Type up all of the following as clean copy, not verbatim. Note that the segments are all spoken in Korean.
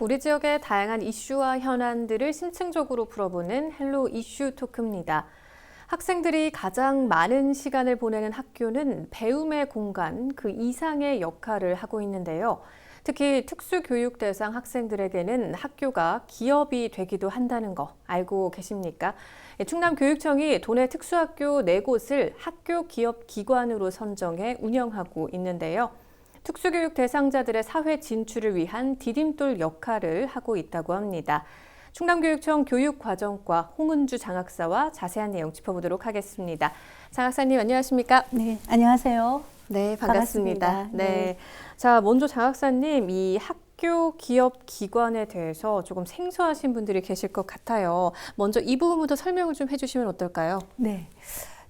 우리 지역의 다양한 이슈와 현안들을 심층적으로 풀어보는 헬로 이슈 토크입니다. 학생들이 가장 많은 시간을 보내는 학교는 배움의 공간, 그 이상의 역할을 하고 있는데요. 특히 특수교육 대상 학생들에게는 학교가 기업이 되기도 한다는 거 알고 계십니까? 충남교육청이 도내 특수학교 4곳을 학교 기업 기관으로 선정해 운영하고 있는데요. 특수교육 대상자들의 사회 진출을 위한 디딤돌 역할을 하고 있다고 합니다. 충남교육청 교육과정과 홍은주 장학사와 자세한 내용 짚어보도록 하겠습니다. 장학사님 안녕하십니까? 네, 안녕하세요. 네, 반갑습니다. 네. 자, 먼저 장학사님, 이 학교 기업 기관에 대해서 조금 생소하신 분들이 계실 것 같아요. 먼저 이 부분부터 설명을 좀 해주시면 어떨까요? 네.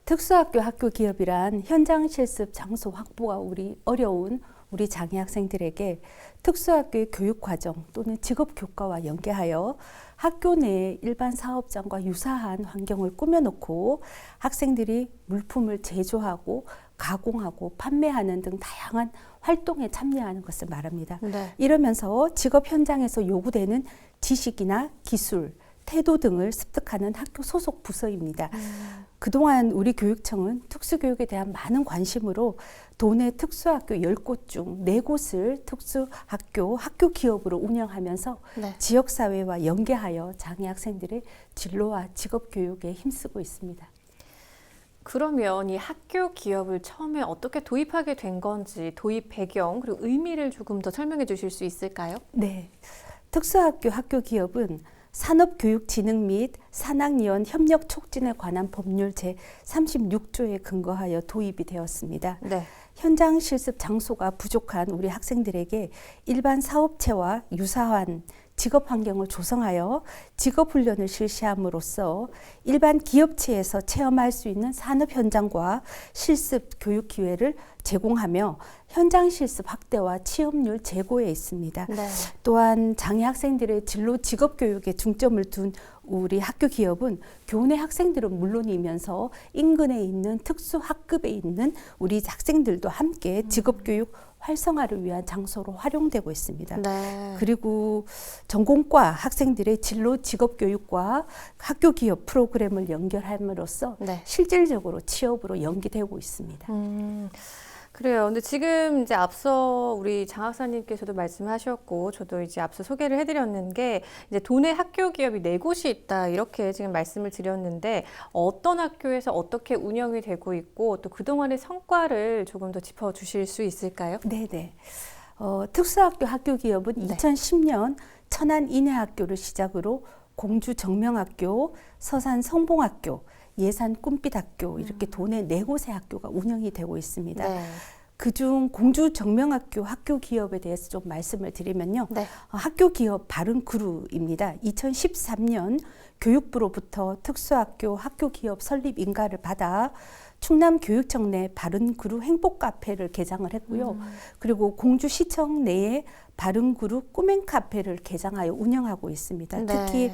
특수학교 학교 기업이란 현장 실습 장소 확보가 어려운 우리 장애 학생들에게 특수학교의 교육 과정 또는 직업 교과와 연계하여 학교 내 일반 사업장과 유사한 환경을 꾸며놓고 학생들이 물품을 제조하고 가공하고 판매하는 등 다양한 활동에 참여하는 것을 말합니다. 네. 이러면서 직업 현장에서 요구되는 지식이나 기술, 태도 등을 습득하는 학교 소속 부서입니다. 그동안 우리 교육청은 특수교육에 대한 많은 관심으로 도내 특수학교 10곳 중 4곳을 특수학교, 학교 기업으로 운영하면서 네. 지역사회와 연계하여 장애 학생들의 진로와 직업교육에 힘쓰고 있습니다. 그러면 이 학교 기업을 처음에 어떻게 도입하게 된 건지 도입 배경 그리고 의미를 조금 더 설명해 주실 수 있을까요? 네, 특수학교 학교 기업은 산업교육진흥 및 산학연 협력 촉진에 관한 법률 제36조에 근거하여 도입이 되었습니다. 네. 현장 실습 장소가 부족한 우리 학생들에게 일반 사업체와 유사한 직업 환경을 조성하여 직업 훈련을 실시함으로써 일반 기업체에서 체험할 수 있는 산업 현장과 실습 교육 기회를 제공하며 현장 실습 확대와 취업률 제고에 있습니다. 네. 또한 장애 학생들의 진로 직업 교육에 중점을 둔 우리 학교 기업은 교내 학생들은 물론이면서 인근에 있는 특수 학급에 있는 우리 학생들도 함께 직업 교육 활성화를 위한 장소로 활용되고 있습니다. 네. 그리고 전공과 학생들의 진로 직업 교육과 학교 기업 프로그램을 연결함으로써 네. 실질적으로 취업으로 연계되고 있습니다. 그래요. 근데 지금 이제 앞서 우리 장학사님께서도 말씀하셨고, 저도 이제 앞서 소개를 해드렸는 게 이제 도내 학교 기업이 4곳이 있다 이렇게 지금 말씀을 드렸는데 어떤 학교에서 어떻게 운영이 되고 있고 또 그동안의 성과를 조금 더 짚어주실 수 있을까요? 네네. 특수학교 학교 기업은 네. 2010년 천안 인해학교를 시작으로 공주 정명학교, 서산 성봉학교, 예산 꿈빛학교 이렇게 도내 4곳의 학교가 운영이 되고 있습니다. 네. 그중 공주 정명학교 학교 기업에 대해서 좀 말씀을 드리면요. 네. 학교 기업 바른 그루입니다. 2013년 교육부로부터 특수학교 학교 기업 설립 인가를 받아 충남교육청 내 바른 그루 행복 카페를 개장을 했고요. 그리고 공주시청 내에 바른 그루 꿈행 카페를 개장하여 운영하고 있습니다. 네. 특히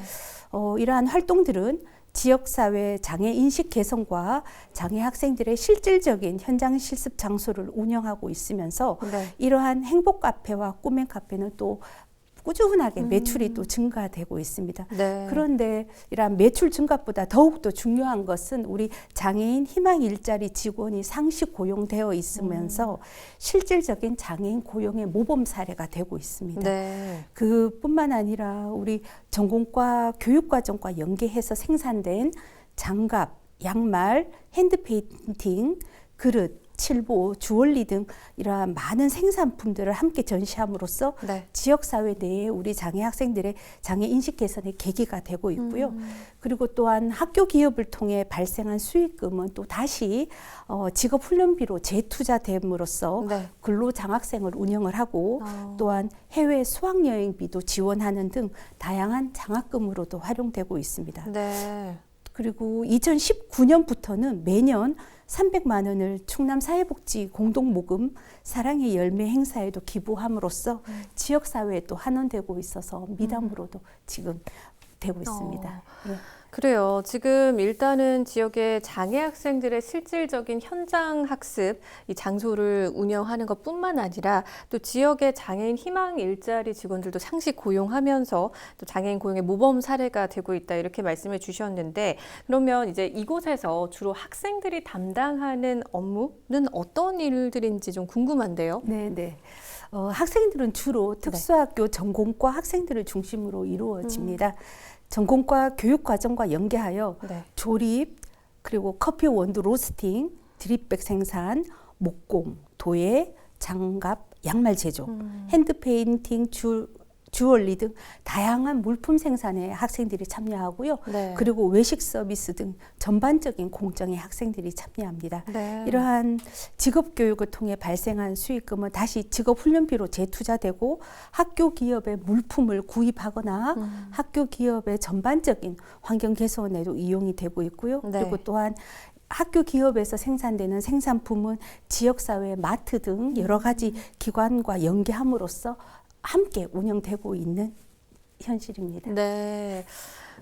이러한 활동들은 지역사회 장애 인식 개선과 장애 학생들의 실질적인 현장 실습 장소를 운영하고 있으면서 네. 이러한 행복 카페와 꿈행 카페는 또 꾸준하게 매출이 또 증가되고 있습니다. 네. 그런데 이러한 매출 증가보다 더욱더 중요한 것은 우리 장애인 희망 일자리 직원이 상시 고용되어 있으면서 실질적인 장애인 고용의 모범 사례가 되고 있습니다. 네. 그뿐만 아니라 우리 전공과 교육과정과 연계해서 생산된 장갑, 양말, 핸드페인팅, 그릇, 칠보, 주얼리 등 이러한 많은 생산품들을 함께 전시함으로써 네. 지역사회 내에 우리 장애 학생들의 장애 인식 개선의 계기가 되고 있고요. 그리고 또한 학교 기업을 통해 발생한 수익금은 또 다시 직업훈련비로 재투자됨으로써 네. 근로장학생을 운영을 하고 또한 해외 수학여행비도 지원하는 등 다양한 장학금으로도 활용되고 있습니다. 네. 그리고 2019년부터는 매년 300만 원을 충남사회복지 공동모금 사랑의 열매 행사에도 기부함으로써 지역사회에 또 환원되고 있어서 미담으로도 지금 되고 있습니다. 예. 그래요. 지금 일단은 지역의 장애 학생들의 실질적인 현장 학습, 이 장소를 운영하는 것뿐만 아니라 또 지역의 장애인 희망 일자리 직원들도 상시 고용하면서 또 장애인 고용의 모범 사례가 되고 있다 이렇게 말씀해 주셨는데 그러면 이제 이곳에서 주로 학생들이 담당하는 업무는 어떤 일들인지 좀 궁금한데요. 네. 학생들은 주로 특수학교 전공과 학생들을 중심으로 이루어집니다. 전공과 교육과정과 연계하여 네. 조립, 그리고 커피 원두 로스팅, 드립백 생산, 목공, 도예, 장갑, 양말 제조, 핸드 페인팅, 주얼리 등 다양한 물품 생산에 학생들이 참여하고요. 네. 그리고 외식 서비스 등 전반적인 공정에 학생들이 참여합니다. 네. 이러한 직업 교육을 통해 발생한 수익금은 다시 직업 훈련비로 재투자되고 학교 기업의 물품을 구입하거나 학교 기업의 전반적인 환경 개선에도 이용이 되고 있고요. 네. 그리고 또한 학교 기업에서 생산되는 생산품은 지역사회, 마트 등 여러 가지 기관과 연계함으로써 함께 운영되고 있는 현실입니다. 네.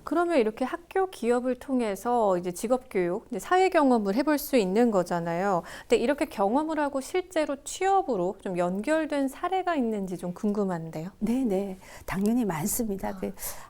그러면 이렇게 학교 기업을 통해서 이제 직업 교육, 이제 사회 경험을 해볼 수 있는 거잖아요. 근데 이렇게 경험을 하고 실제로 취업으로 좀 연결된 사례가 있는지 좀 궁금한데요. 네, 당연히 많습니다.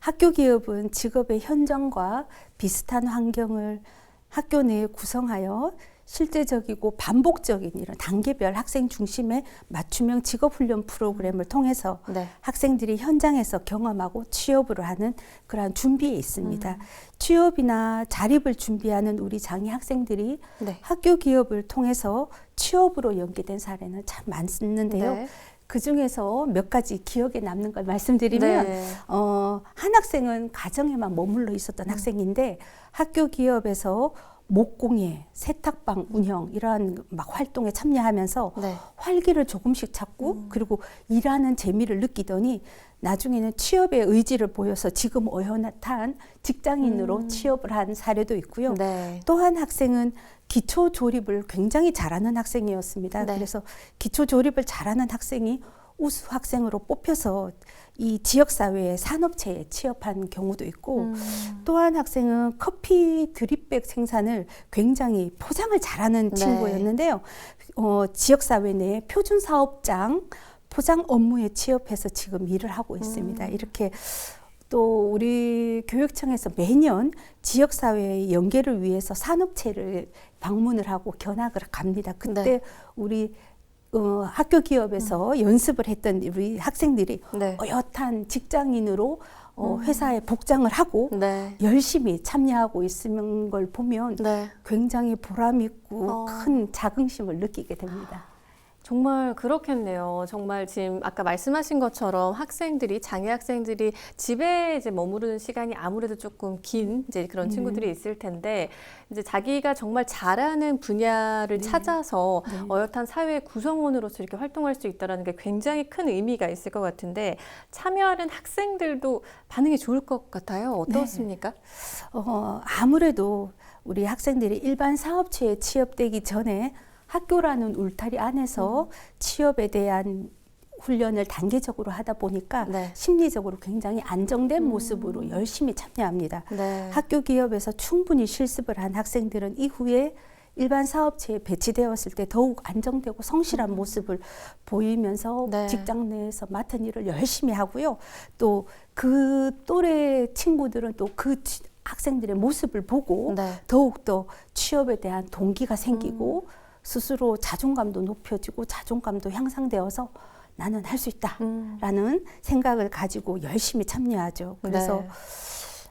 학교 기업은 직업의 현장과 비슷한 환경을 학교 내에 구성하여 실제적이고 반복적인 이런 단계별 학생 중심의 맞춤형 직업훈련 프로그램을 통해서 네. 학생들이 현장에서 경험하고 취업을 하는 그러한 준비에 있습니다. 취업이나 자립을 준비하는 우리 장애 학생들이 네. 학교 기업을 통해서 취업으로 연계된 사례는 참 많는데요. 네. 그 중에서 몇 가지 기억에 남는 걸 말씀드리면 네. 한 학생은 가정에만 머물러 있었던 학생인데 학교 기업에서 목공예, 세탁방 운영 이러한 막 활동에 참여하면서 네. 활기를 조금씩 찾고 그리고 일하는 재미를 느끼더니 나중에는 취업의 의지를 보여서 지금 어엿한 직장인으로 취업을 한 사례도 있고요. 네. 또 한 학생은 기초 조립을 굉장히 잘하는 학생이었습니다. 네. 그래서 기초 조립을 잘하는 학생이 우수 학생으로 뽑혀서 이 지역사회의 산업체에 취업한 경우도 있고 또 한 학생은 커피 드립백 생산을 굉장히 포장을 잘하는 네. 친구였는데요. 지역사회 내에 표준 사업장 포장 업무에 취업해서 지금 일을 하고 있습니다. 이렇게 또 우리 교육청에서 매년 지역사회의 연계를 위해서 산업체를 방문을 하고 견학을 갑니다. 그때 네. 우리 학교 기업에서 연습을 했던 우리 학생들이 네. 어엿한 직장인으로 회사에 복장을 하고 네. 열심히 참여하고 있는 걸 보면 네. 굉장히 보람 있고 큰 자긍심을 느끼게 됩니다. 정말 그렇겠네요. 정말 지금 아까 말씀하신 것처럼 학생들이 장애 학생들이 집에 이제 머무르는 시간이 아무래도 조금 긴 이제 그런 친구들이 있을 텐데 이제 자기가 정말 잘하는 분야를 찾아서 어엿한 사회 구성원으로서 이렇게 활동할 수 있다는 게 굉장히 큰 의미가 있을 것 같은데 참여하는 학생들도 반응이 좋을 것 같아요. 어떻습니까? 아무래도 우리 학생들이 일반 사업체에 취업되기 전에 학교라는 울타리 안에서 취업에 대한 훈련을 단계적으로 하다 보니까 네. 심리적으로 굉장히 안정된 모습으로 열심히 참여합니다. 네. 학교 기업에서 충분히 실습을 한 학생들은 이후에 일반 사업체에 배치되었을 때 더욱 안정되고 성실한 모습을 보이면서 네. 직장 내에서 맡은 일을 열심히 하고요. 또 그 또래 친구들은 또 그 학생들의 모습을 보고 네. 더욱더 취업에 대한 동기가 생기고 스스로 자존감도 높여지고 자존감도 향상되어서 나는 할 수 있다라는 생각을 가지고 열심히 참여하죠. 그래서 네.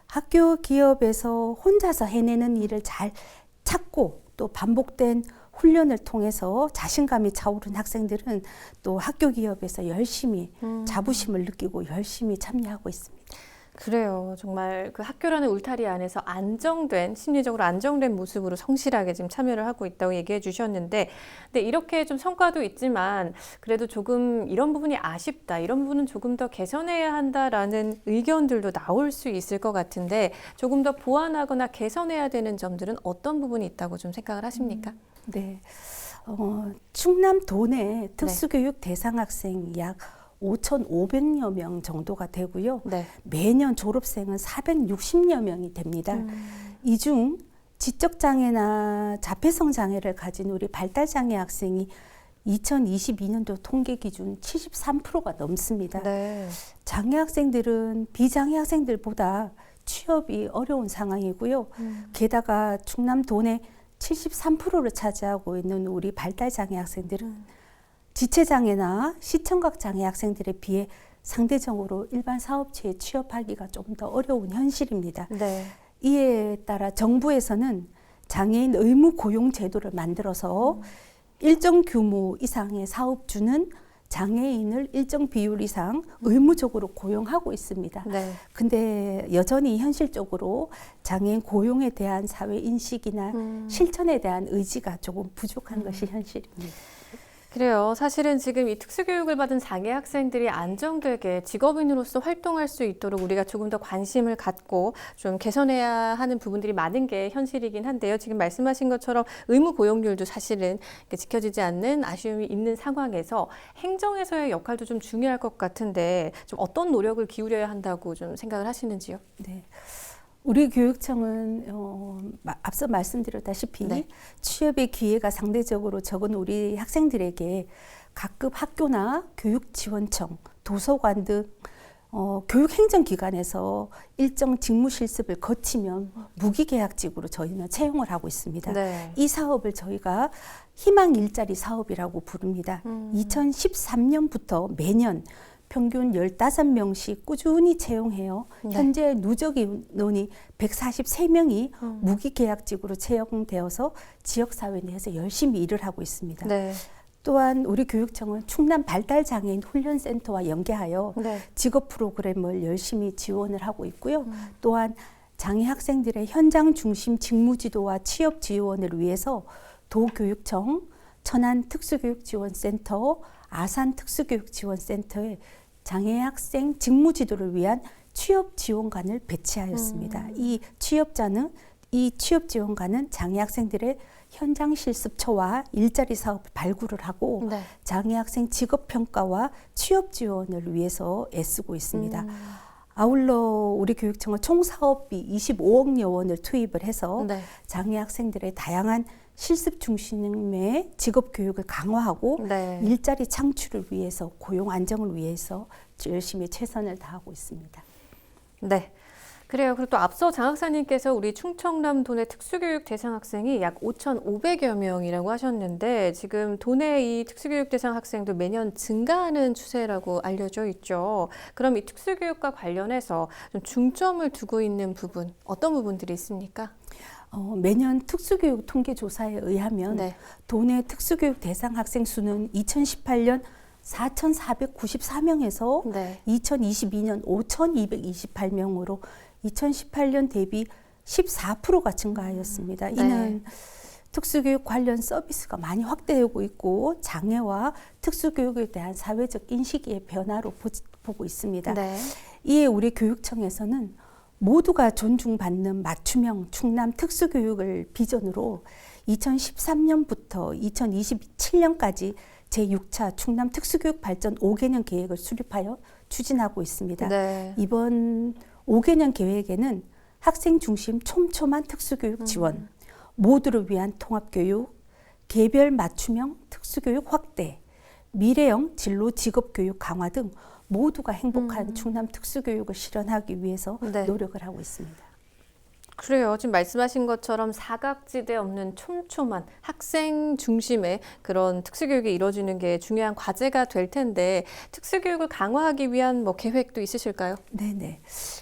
학교 기업에서 혼자서 해내는 일을 잘 찾고 또 반복된 훈련을 통해서 자신감이 차오른 학생들은 또 학교 기업에서 열심히 자부심을 느끼고 열심히 참여하고 있습니다. 그래요. 정말 그 학교라는 울타리 안에서 심리적으로 안정된 모습으로 성실하게 지금 참여를 하고 있다고 얘기해 주셨는데, 근데 이렇게 좀 성과도 있지만 그래도 조금 이런 부분이 아쉽다, 이런 부분은 조금 더 개선해야 한다라는 의견들도 나올 수 있을 것 같은데 조금 더 보완하거나 개선해야 되는 점들은 어떤 부분이 있다고 좀 생각을 하십니까? 네. 충남 도내 특수교육 대상 학생 약 5,500여 명 정도가 되고요. 네. 매년 졸업생은 460여 명이 됩니다. 이 중 지적장애나 자폐성 장애를 가진 우리 발달장애 학생이 2022년도 통계 기준 73%가 넘습니다. 네. 장애 학생들은 비장애 학생들보다 취업이 어려운 상황이고요. 게다가 충남 도내 73%를 차지하고 있는 우리 발달장애 학생들은 지체장애나 시청각 장애 학생들에 비해 상대적으로 일반 사업체에 취업하기가 좀 더 어려운 현실입니다. 네. 이에 따라 정부에서는 장애인 의무 고용 제도를 만들어서 일정 규모 이상의 사업주는 장애인을 일정 비율 이상 의무적으로 고용하고 있습니다. 네. 근데 여전히 현실적으로 장애인 고용에 대한 사회 인식이나 실천에 대한 의지가 조금 부족한 것이 현실입니다. 그래요. 사실은 지금 이 특수교육을 받은 장애 학생들이 안정되게 직업인으로서 활동할 수 있도록 우리가 조금 더 관심을 갖고 좀 개선해야 하는 부분들이 많은 게 현실이긴 한데요. 지금 말씀하신 것처럼 의무 고용률도 사실은 지켜지지 않는 아쉬움이 있는 상황에서 행정에서의 역할도 좀 중요할 것 같은데 좀 어떤 노력을 기울여야 한다고 좀 생각을 하시는지요? 네. 우리 교육청은 앞서 말씀드렸다시피 네. 취업의 기회가 상대적으로 적은 우리 학생들에게 각급 학교나 교육지원청, 도서관 등 교육행정기관에서 일정 직무 실습을 거치면 무기계약직으로 저희는 채용을 하고 있습니다. 네. 이 사업을 저희가 희망 일자리 사업이라고 부릅니다. 2013년부터 매년 평균 15명씩 꾸준히 채용해요. 네. 현재 누적 인원이 143명이 무기계약직으로 채용되어서 지역사회 내에서 열심히 일을 하고 있습니다. 네. 또한 우리 교육청은 충남 발달장애인 훈련센터와 연계하여 네. 직업 프로그램을 열심히 지원을 하고 있고요. 또한 장애 학생들의 현장 중심 직무 지도와 취업 지원을 위해서 도교육청, 천안 특수교육지원센터, 아산 특수교육지원센터에 장애 학생 직무 지도를 위한 취업 지원관을 배치하였습니다. 이 취업 지원관은 장애 학생들의 현장 실습처와 일자리 사업을 발굴을 하고 네. 장애 학생 직업 평가와 취업 지원을 위해서 애쓰고 있습니다. 아울러 우리 교육청은 총 사업비 25억여 원을 투입을 해서 네. 장애 학생들의 다양한 실습 중심의 직업 교육을 강화하고 네. 일자리 창출을 위해서 고용 안정을 위해서 열심히 최선을 다하고 있습니다. 네. 그래요. 그리고 또 앞서 장 학사님께서 우리 충청남 도내 특수교육 대상 학생이 약 5,500여 명이라고 하셨는데 지금 도내 이 특수교육 대상 학생도 매년 증가하는 추세라고 알려져 있죠. 그럼 이 특수교육과 관련해서 좀 중점을 두고 있는 부분, 어떤 부분들이 있습니까? 매년 특수교육 통계조사에 의하면 네. 도내 특수교육 대상 학생 수는 2018년 4,494명에서 네. 2022년 5,228명으로 2018년 대비 14%가 증가하였습니다. 네. 이는 특수교육 관련 서비스가 많이 확대되고 있고 장애와 특수교육에 대한 사회적 인식의 변화로 보고 있습니다. 네. 이에 우리 교육청에서는 모두가 존중받는 맞춤형 충남 특수교육을 비전으로 2013년부터 2027년까지 제6차 충남 특수교육 발전 5개년 계획을 수립하여 추진하고 있습니다. 네. 이번 5개년 계획에는 학생 중심 촘촘한 특수교육 지원, 모두를 위한 통합교육, 개별 맞춤형 특수교육 확대, 미래형 진로 직업교육 강화 등 모두가 행복한 충남 특수교육을 실현하기 위해서 네. 노력을 하고 있습니다. 그래요. 지금 말씀하신 것처럼 사각지대 없는 촘촘한 학생 중심의 그런 특수교육이 이루어지는 게 중요한 과제가 될 텐데 특수교육을 강화하기 위한 뭐 계획도 있으실까요? 네네.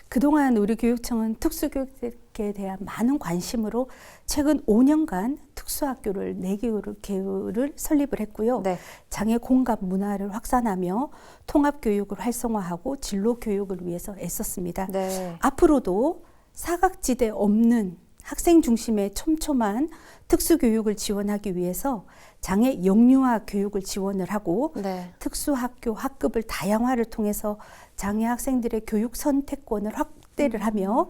그동안 우리 교육청은 특수교육에 대한 많은 관심으로 최근 5년간 특수학교를 4개를 설립을 했고요. 네. 장애 공감 문화를 확산하며 통합교육을 활성화하고 진로교육을 위해서 애썼습니다. 네. 앞으로도 사각지대 없는 학생 중심의 촘촘한 특수교육을 지원하기 위해서 장애 영유아 교육을 지원을 하고 네. 특수학교 학급을 다양화를 통해서 장애 학생들의 교육 선택권을 확대를 하며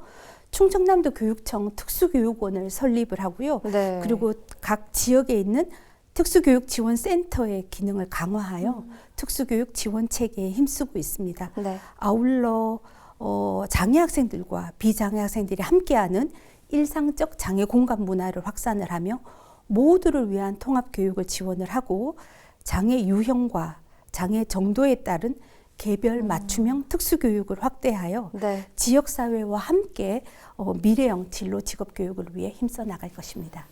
충청남도 교육청 특수교육원을 설립을 하고요. 네. 그리고 각 지역에 있는 특수교육지원센터의 기능을 강화하여 특수교육 지원 체계에 힘쓰고 있습니다. 네. 아울러 장애 학생들과 비장애 학생들이 함께하는 일상적 장애 공간 문화를 확산을 하며 모두를 위한 통합 교육을 지원을 하고 장애 유형과 장애 정도에 따른 개별 맞춤형 특수교육을 확대하여 네. 지역사회와 함께 미래형 진로 직업교육을 위해 힘써 나갈 것입니다.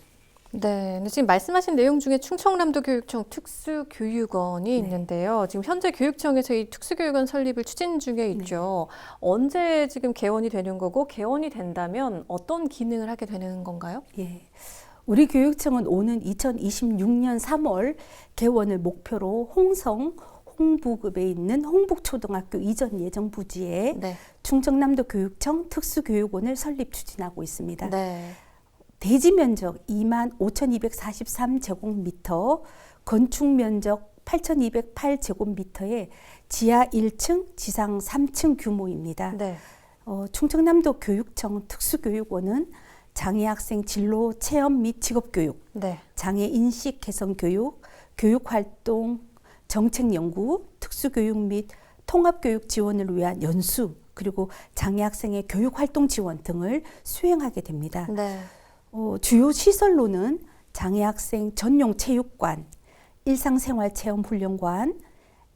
네, 근데 지금 말씀하신 내용 중에 충청남도 교육청 특수교육원이 있는데요. 지금 현재 교육청에서 이 특수교육원 설립을 추진 중에 있죠. 언제 지금 개원이 되는 거고 개원이 된다면 어떤 기능을 하게 되는 건가요? 예. 우리 교육청은 오는 2026년 3월 개원을 목표로 홍성 홍부급에 있는 홍북초등학교 이전 예정 부지에 네. 충청남도 교육청 특수교육원을 설립 추진하고 있습니다. 네. 대지 면적 25,243제곱미터, 건축 면적 8,208제곱미터의 지하 1층, 지상 3층 규모입니다. 네. 충청남도 교육청 특수교육원은 장애 학생 진로 체험 및 직업교육, 네. 장애 인식 개선 교육, 교육활동, 정책 연구, 특수교육 및 통합교육 지원을 위한 연수, 그리고 장애 학생의 교육활동 지원 등을 수행하게 됩니다. 네. 주요 시설로는 장애 학생 전용 체육관, 일상생활체험훈련관,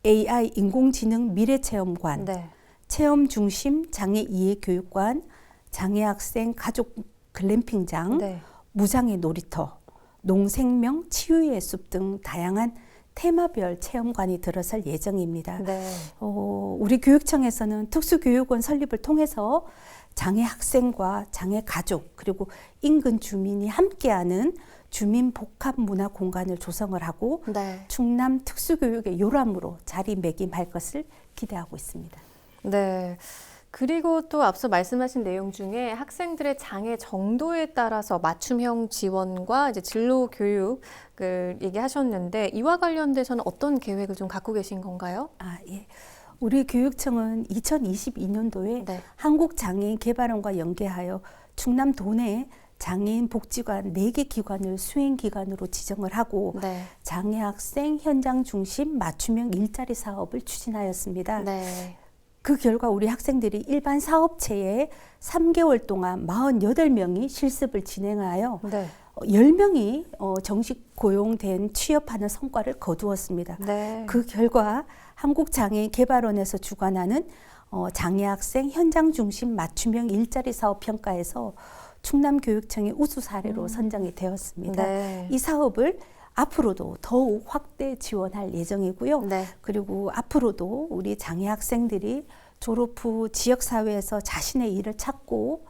AI 인공지능 미래체험관, 네. 체험 중심 장애 이해교육관, 장애 학생 가족 글램핑장, 네. 무장애 놀이터, 농생명 치유의 숲 등 다양한 테마별 체험관이 들어설 예정입니다. 네. 우리 교육청에서는 특수교육원 설립을 통해서 장애 학생과 장애 가족 그리고 인근 주민이 함께하는 주민 복합 문화 공간을 조성을 하고 네. 충남 특수교육의 요람으로 자리매김할 것을 기대하고 있습니다. 네. 그리고 또 앞서 말씀하신 내용 중에 학생들의 장애 정도에 따라서 맞춤형 지원과 이제 진로 교육을 얘기하셨는데 이와 관련돼서는 어떤 계획을 좀 갖고 계신 건가요? 예. 우리 교육청은 2022년도에 네. 한국장애인 개발원과 연계하여 충남 도내 장애인 복지관 4개 기관을 수행기관으로 지정을 하고 네. 장애 학생 현장 중심 맞춤형 일자리 사업을 추진하였습니다. 네. 그 결과 우리 학생들이 일반 사업체에 3개월 동안 48명이 실습을 진행하여 네. 10명이 정식 고용된 취업하는 성과를 거두었습니다. 네. 그 결과 한국장애인 개발원에서 주관하는 장애 학생 현장 중심 맞춤형 일자리 사업 평가에서 충남교육청의 우수 사례로 선정이 되었습니다. 네. 이 사업을 앞으로도 더욱 확대 지원할 예정이고요. 네. 그리고 앞으로도 우리 장애 학생들이 졸업 후 지역사회에서 자신의 일을 찾고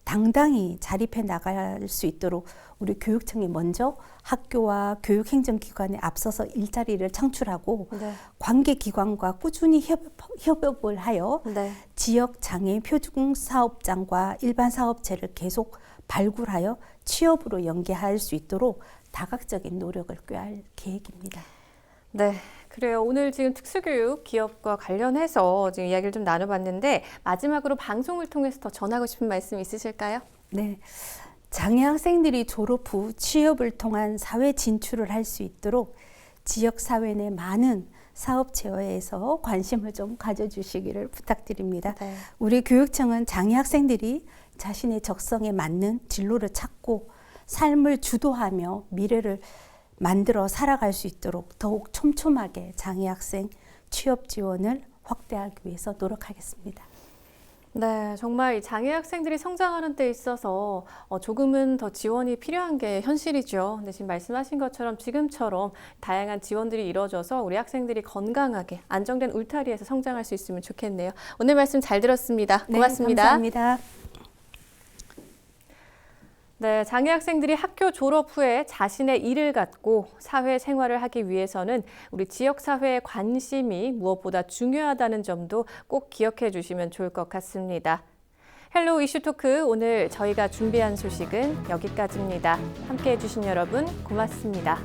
당당히 자립해 나갈 수 있도록 우리 교육청이 먼저 학교와 교육행정기관에 앞서서 일자리를 창출하고 네. 관계기관과 꾸준히 협업을 하여 네. 지역 장애인 표준 사업장과 일반 사업체를 계속 발굴하여 취업으로 연계할 수 있도록 다각적인 노력을 꾀할 계획입니다. 네. 그래요. 오늘 지금 특수교육 기업과 관련해서 지금 이야기를 좀 나눠봤는데 마지막으로 방송을 통해서 더 전하고 싶은 말씀 있으실까요? 네. 장애 학생들이 졸업 후 취업을 통한 사회 진출을 할 수 있도록 지역사회 내 많은 사업체에서 관심을 좀 가져주시기를 부탁드립니다. 네. 우리 교육청은 장애 학생들이 자신의 적성에 맞는 진로를 찾고 삶을 주도하며 미래를 만들어 살아갈 수 있도록 더욱 촘촘하게 장애 학생 취업 지원을 확대하기 위해서 노력하겠습니다. 네, 정말 이 장애 학생들이 성장하는 데 있어서 조금은 더 지원이 필요한 게 현실이죠. 근데 지금 말씀하신 것처럼 지금처럼 다양한 지원들이 이루어져서 우리 학생들이 건강하게 안정된 울타리에서 성장할 수 있으면 좋겠네요. 오늘 말씀 잘 들었습니다. 고맙습니다. 네, 감사합니다. 네, 장애 학생들이 학교 졸업 후에 자신의 일을 갖고 사회 생활을 하기 위해서는 우리 지역사회의 관심이 무엇보다 중요하다는 점도 꼭 기억해 주시면 좋을 것 같습니다. 헬로우 이슈 토크, 오늘 저희가 준비한 소식은 여기까지입니다. 함께해 주신 여러분 고맙습니다.